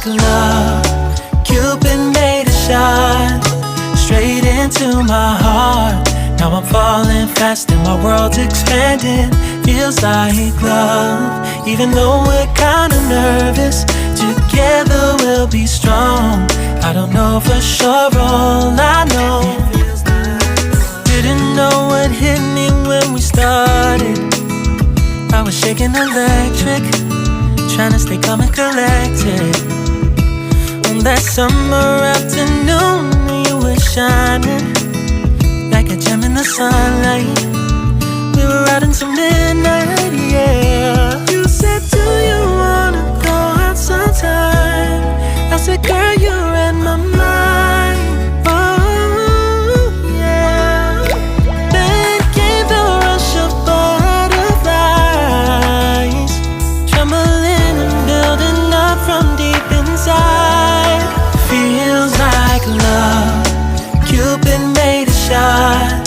like love. Cupid made a shot straight into my heart. Now I'm falling fast and my world's expanding. Feels like love, even though we're kinda nervous. Together we'll be strong. I don't know for sure, all I know. Didn't know what hit me when we started. I was shaking electric, trying to stay calm and collected. On that summer afternoon, you were shining like a gem in the sunlight. We were out until midnight, yeah. You said, do you wanna go out sometime? I said, girl, you read my mind. Oh, yeah. Then came the rush of butterflies, trembling and building up from deep inside. Feels like love. Cupid made a shot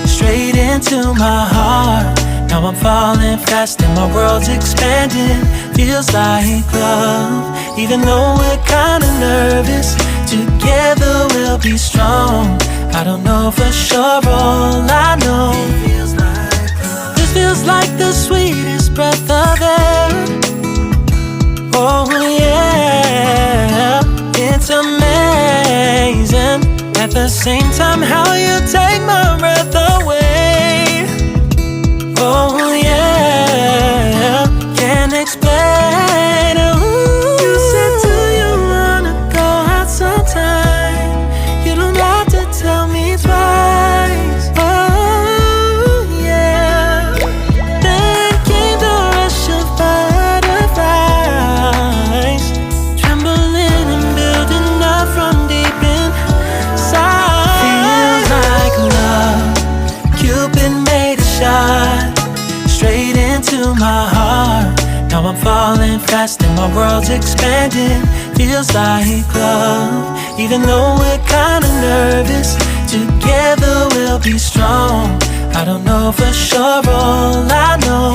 straight into my heart. Now I'm falling fast and my world's expanding. Feels like love, even though we're kinda nervous. Together we'll be strong. I don't know for sure, all I know. This feels like the sweetest breath of air. Oh yeah, it's amazing. At the same time, how you take my breath away. Oh yeah, can't explain. Ooh. You said, do you wanna go out sometime? You don't have to tell me twice. Oh yeah. Then came the rush of butterflies, trembling and building up from deep inside. Feels like love. Cupid made a shot straight into my heart. Now I'm falling fast and my world's expanding. Feels like love, even though we're kinda nervous. Together we'll be strong. I don't know for sure, all I know.